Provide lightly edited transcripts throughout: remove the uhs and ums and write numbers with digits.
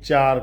4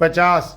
50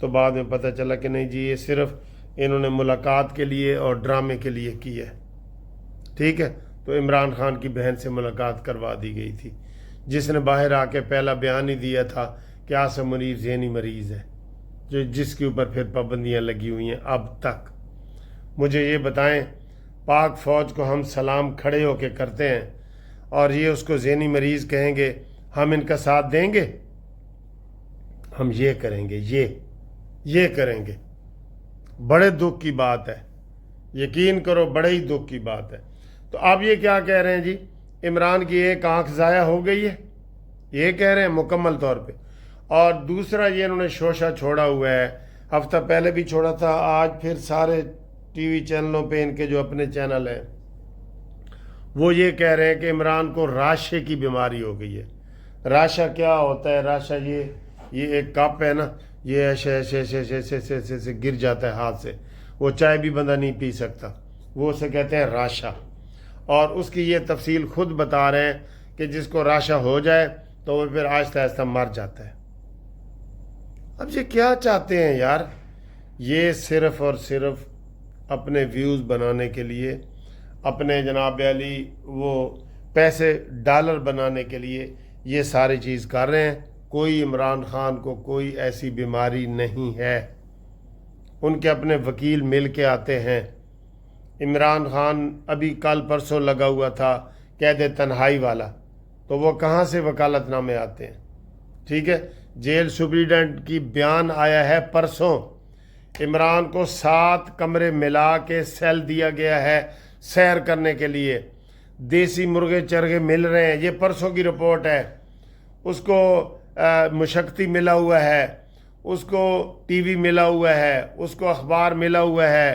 تو بعد میں پتہ چلا کہ نہیں جی یہ صرف انہوں نے ملاقات کے لیے اور ڈرامے کے لیے کی ہے. ٹھیک ہے. تو عمران خان کی بہن سے ملاقات کروا دی گئی تھی، جس نے باہر آ کے پہلا بیان ہی دیا تھا کہ عاصم منیر ذہنی مریض ہے، جس کے اوپر پھر پابندیاں لگی ہوئی ہیں اب تک. مجھے یہ بتائیں، پاک فوج کو ہم سلام کھڑے ہو کے کرتے ہیں اور یہ اس کو ذہنی مریض کہیں گے، ہم ان کا ساتھ دیں گے؟ ہم یہ کریں گے، یہ کریں گے. بڑے دکھ کی بات ہے، یقین کرو بڑے ہی دکھ کی بات ہے. تو آپ یہ کیا کہہ رہے ہیں جی عمران کی ایک آنکھ ضائع ہو گئی ہے، یہ کہہ رہے ہیں مکمل طور پہ. اور دوسرا یہ انہوں نے شوشہ چھوڑا ہوا ہے، ہفتہ پہلے بھی چھوڑا تھا، آج پھر سارے ٹی وی چینلوں پہ ان کے جو اپنے چینل ہیں وہ یہ کہہ رہے ہیں کہ عمران کو راشے کی بیماری ہو گئی ہے. راشا کیا ہوتا ہے؟ راشا یہ ایک کپ ہے نا، یہ ایسے گر جاتا ہے ہاتھ سے، وہ چائے بھی بندہ نہیں پی سکتا، وہ اسے کہتے ہیں راشا. اور اس کی یہ تفصیل خود بتا رہے ہیں کہ جس کو راشا ہو جائے تو وہ پھر آہستہ آہستہ مر جاتا ہے. اب یہ کیا چاہتے ہیں یار؟ یہ صرف اور صرف اپنے ویوز بنانے کے لیے، اپنے جناب علی وہ پیسے ڈالر بنانے کے لیے یہ ساری چیز کر رہے ہیں. کوئی عمران خان کو کوئی ایسی بیماری نہیں ہے. ان کے اپنے وکیل مل کے آتے ہیں. عمران خان ابھی کل پرسوں لگا ہوا تھا قید تنہائی والا، تو وہ کہاں سے وکالت نامے آتے ہیں؟ ٹھیک ہے. جیل سپریڈنٹ کی بیان آیا ہے پرسوں، عمران کو 7 کمرے ملا کے سیل دیا گیا ہے سیر کرنے کے لیے، دیسی مرغے چرغے مل رہے ہیں. یہ پرسوں کی رپورٹ ہے. اس کو مشقتی ملا ہوا ہے، اس کو ٹی وی ملا ہوا ہے، اس کو اخبار ملا ہوا ہے،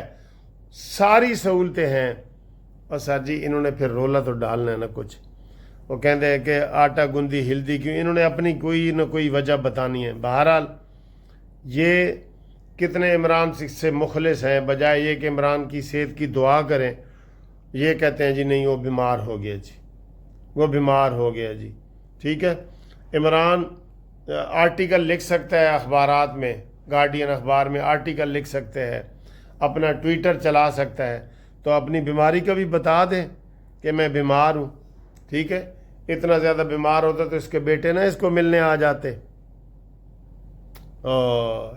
ساری سہولتیں ہیں. اور سر جی انہوں نے پھر رولا تو ڈالنا ہے نا کچھ. وہ کہتے ہیں کہ آٹا گندی ہلدی کیوں، انہوں نے اپنی کوئی نہ کوئی وجہ بتانی ہے. بہرحال یہ کتنے عمران سے مخلص ہیں، بجائے یہ کہ عمران کی صحت کی دعا کریں، یہ کہتے ہیں جی نہیں وہ بیمار ہو گیا جی، وہ بیمار ہو گیا جی. ٹھیک ہے. عمران آرٹیکل لکھ سکتا ہے اخبارات میں، گارڈین اخبار میں آرٹیکل لکھ سکتے ہیں، اپنا ٹویٹر چلا سکتا ہے، تو اپنی بیماری کا بھی بتا دیں کہ میں بیمار ہوں. ٹھیک ہے. اتنا زیادہ بیمار ہوتا تو اس کے بیٹے نہ اس کو ملنے آ جاتے.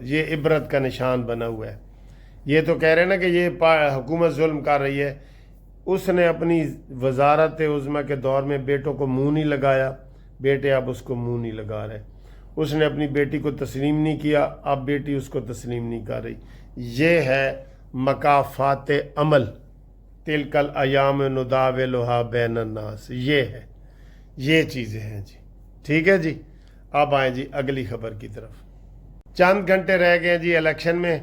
یہ عبرت کا نشان بنا ہوا ہے. یہ تو کہہ رہے ہیں نا کہ یہ حکومت ظلم کر رہی ہے. اس نے اپنی وزارت عظمیٰ کے دور میں بیٹوں کو منہ نہیں لگایا، بیٹے اب اس کو منہ نہیں لگا رہے. اس نے اپنی بیٹی کو تسلیم نہیں کیا، اب بیٹی اس کو تسلیم نہیں کر رہی. یہ ہے مکافات عمل. تلک الایام نداولها بین الناس. یہ چیزیں ہیں جی. ٹھیک ہے جی. اب آئیں جی اگلی خبر کی طرف. چند گھنٹے رہ گئے جی الیکشن میں.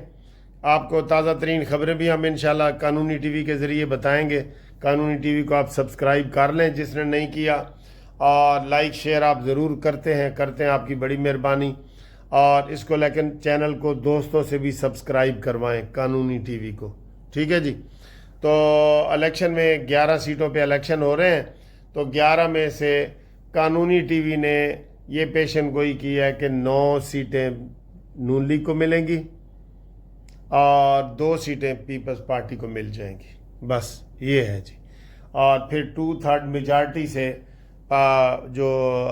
آپ کو تازہ ترین خبریں بھی ہم انشاءاللہ قانونی ٹی وی کے ذریعے بتائیں گے. قانونی ٹی وی کو آپ سبسکرائب کر لیں جس نے نہیں کیا، اور لائک شیئر آپ ضرور کرتے ہیں، آپ کی بڑی مہربانی. اور اس کو لیکن چینل کو دوستوں سے بھی سبسکرائب کروائیں قانونی ٹی وی کو. ٹھیک ہے جی. تو الیکشن میں 11 سیٹوں پہ الیکشن ہو رہے ہیں، تو 11 میں سے قانونی ٹی وی نے یہ پیشن گوئی کی ہے کہ 9 سیٹیں نون لیگ کو ملیں گی اور 2 سیٹیں پیپلز پارٹی کو مل جائیں گی. بس یہ ہے جی. اور پھر 2/3 میجارٹی سے جو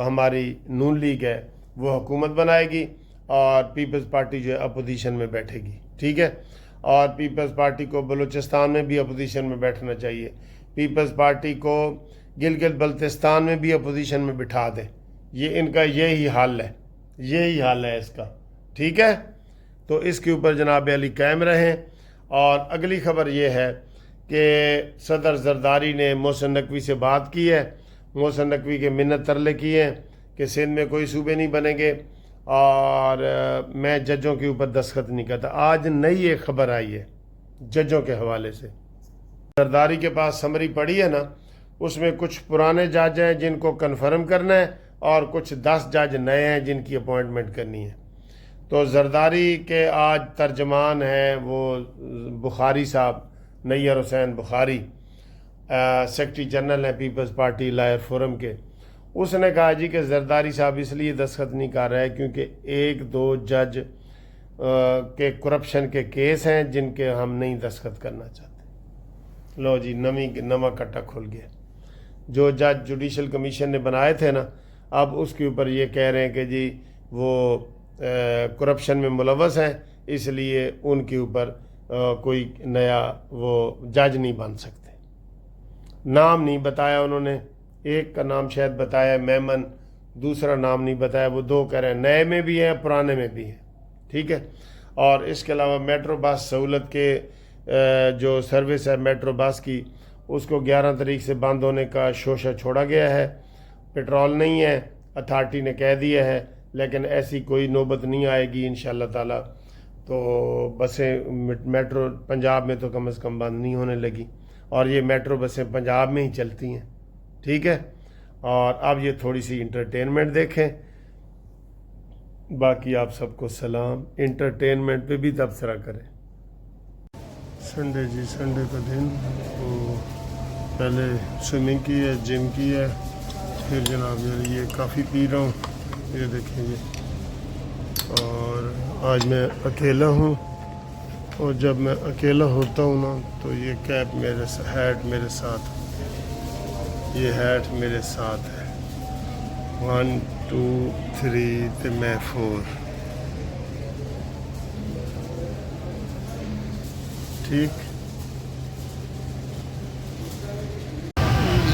ہماری نون لیگ ہے وہ حکومت بنائے گی، اور پیپلز پارٹی جو ہے اپوزیشن میں بیٹھے گی. ٹھیک ہے. اور پیپلز پارٹی کو بلوچستان میں بھی اپوزیشن میں بیٹھنا چاہیے. پیپلز پارٹی کو گلگت بلتستان میں بھی اپوزیشن میں بٹھا دیں. یہ ان کا یہی حل ہے اس کا. ٹھیک ہے. تو اس کے اوپر جناب علی قائم رہیں. اور اگلی خبر یہ ہے کہ صدر زرداری نے محسن نقوی سے بات کی ہے. محسن نقوی کے منت ترلے کیے ہیں کہ سندھ میں کوئی صوبے نہیں بنیں گے، اور میں ججوں کے اوپر دستخط نہیں کرتا. آج نئی ایک خبر آئی ہے ججوں کے حوالے سے. زرداری کے پاس سمری پڑی ہے نا، اس میں کچھ پرانے جج ہیں جن کو کنفرم کرنا ہے، اور کچھ 10 جج نئے ہیں جن کی اپوائنٹمنٹ کرنی ہے. تو زرداری کے آج ترجمان ہیں وہ بخاری صاحب، نیّر حسین بخاری، سیکرٹری جنرل ہیں پیپلز پارٹی لائر فورم کے. اس نے کہا جی کہ زرداری صاحب اس لیے دستخط نہیں کر رہے کیونکہ 1-2 جج کے کرپشن کے کیس ہیں جن کے ہم نہیں دستخط کرنا چاہتے. لو جی نواں کٹا کھل گیا. جو جج جوڈیشل کمیشن نے بنائے تھے نا، اب اس کے اوپر یہ کہہ رہے ہیں کہ جی وہ کرپشن میں ملوث ہیں، اس لیے ان کے اوپر کوئی نیا وہ جج نہیں بن سکتے. نام نہیں بتایا انہوں نے، ایک کا نام شاید بتایا میمن، دوسرا نام نہیں بتایا. وہ دو کہہ رہے ہیں، نئے میں بھی ہیں پرانے میں بھی ہیں. ٹھیک ہے. اور اس کے علاوہ میٹرو بس سہولت کے جو سروس ہے میٹرو بس کی، اس کو 11 تاریخ سے بند ہونے کا شوشہ چھوڑا گیا ہے. پیٹرول نہیں ہے، اتھارٹی نے کہہ دیا ہے، لیکن ایسی کوئی نوبت نہیں آئے گی انشاءاللہ تعالی. تو بسیں میٹرو پنجاب میں تو کم از کم بند نہیں ہونے لگی، اور یہ میٹرو بسیں پنجاب میں ہی چلتی ہیں. ٹھیک ہے. اور اب یہ تھوڑی سی انٹرٹینمنٹ دیکھیں. باقی آپ سب کو سلام. انٹرٹینمنٹ پہ بھی تبصرہ کریں. سنڈے جی، سنڈے کا دن وہ پہلے سوئمنگ کی ہے، جم کی ہے، پھر جناب یہ کافی پی رہا ہوں، یہ دیکھیں یہ. اور آج میں اکیلا ہوں، اور جب میں اکیلا ہوتا ہوں نا تو یہ کیپ ہیٹ میرے ساتھ، یہ ہیٹ میرے ساتھ ہے. 1 2 3 تے میں 4. ٹھیک.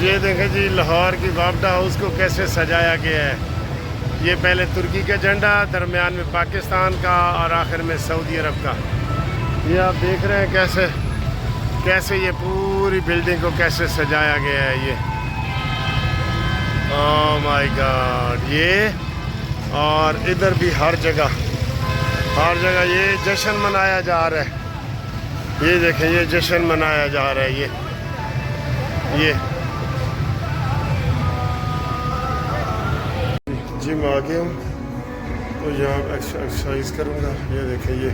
یہ دیکھیں جی لاہور کی وابڈا ہاؤس کو کیسے سجایا گیا ہے. یہ پہلے ترکی کا جھنڈا، درمیان میں پاکستان کا، اور آخر میں سعودی عرب کا. یہ آپ دیکھ رہے ہیں کیسے یہ پوری بلڈنگ کو کیسے سجایا گیا ہے. یہ اوہ مائی گاڈ. یہ اور ادھر بھی ہر جگہ یہ جشن منایا جا رہا ہے. یہ دیکھیں یہ جشن منایا جا رہا ہے. یہ جم آ گیا ہوں تو یہاں ایکسرسائز کروں گا. یہ دیکھیں یہ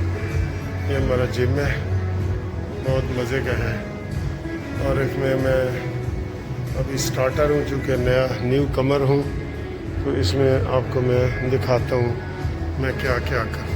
ہمارا جم ہے، بہت مزے کا ہے. اور اس میں ابھی سٹارٹر ہوں، چونکہ نیو کمر ہوں، تو اس میں آپ کو میں دکھاتا ہوں میں کیا کیا کروں.